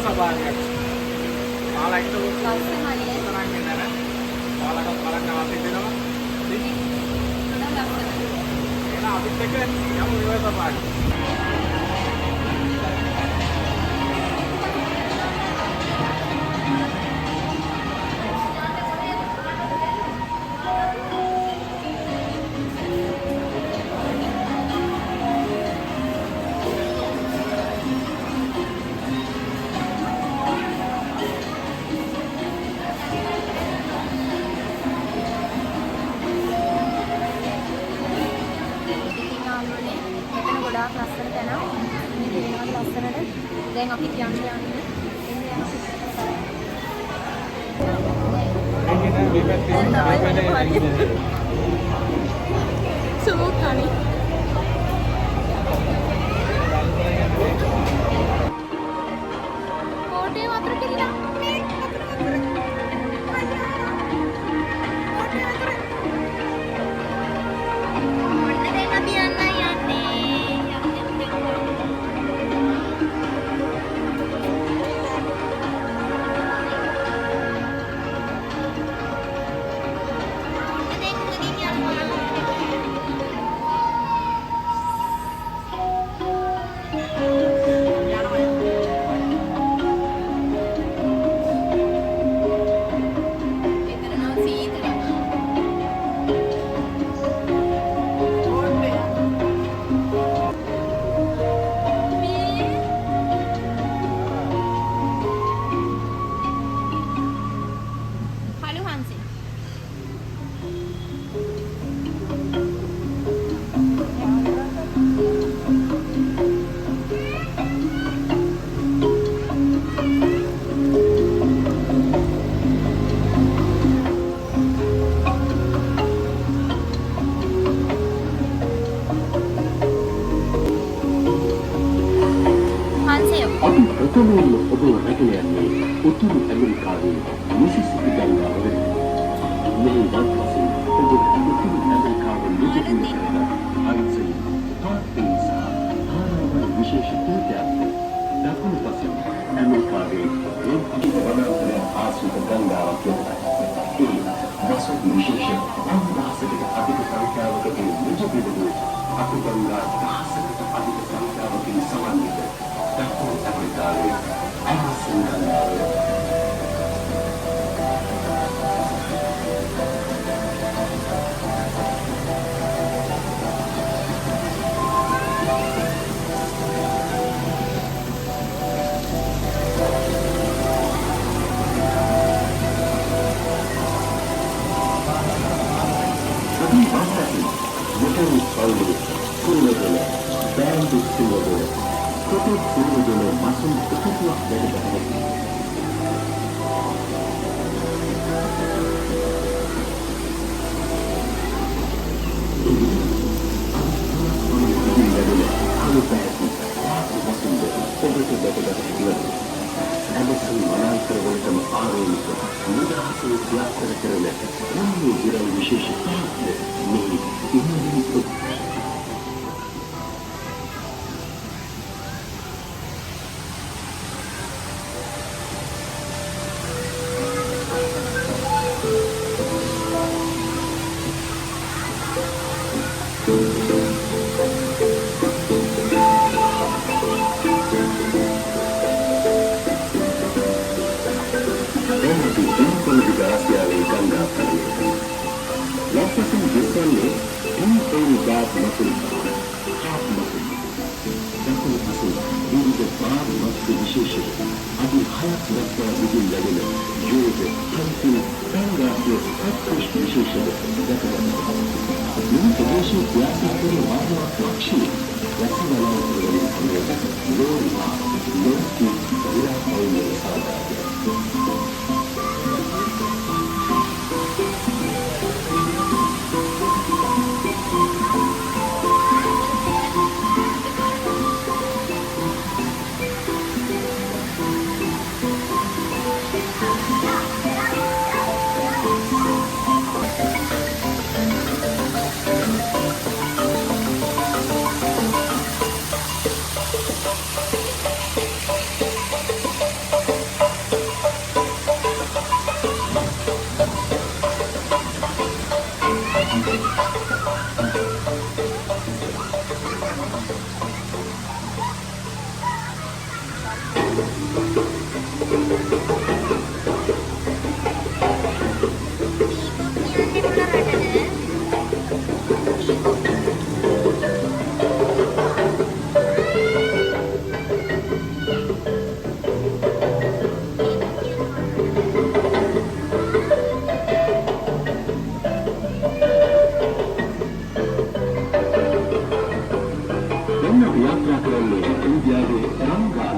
ස්වභාවයක්. ඔයාලට ලස්සනයි. තරන්නේ නැහැ. ඔයාලට බලන්න ආසයි දෙනවා. එහෙනම් අපිත් එක්ක යමු රිවර් සෆාරි. ගොඩාක් ලස්සන තැන. මේ තේරෙනවද ලස්සනට? දැන් අපි යන්නේ සුමුඛානි කෝටේ වතුර කිරිලා ප්‍රථමයෙන් ඔබ රැගෙන යන්නේ උතුරු ඇමරිකාවේ මිසිසිපි ගංගාව වෙත. මේ වන්පසින් ඔබ උතුරු ඇමරිකාවේ නිජගුණ කරන අයිසයි පාර්ටි සහ ආරාම විශේෂ තීත්‍යයක්. දකුණු පසින් ඇමරිකාවේ රොක්කි වනාන්තරය ආශ්‍රිත ගංගාවක් වෙත. ඒ වසු විශේෂ අන්දාසකට අධික සංඛ්‍යාවකදී නිජගුණ අප ගංගා දහසකට අධික සංඛ්‍යාවකින් සමන්විත දකුණු ඇමරිකාවේ ඇමසන් ගංගාව. දැන් අපි යාත්‍රා කරන්නේ ඉන්දියාවේ රංගා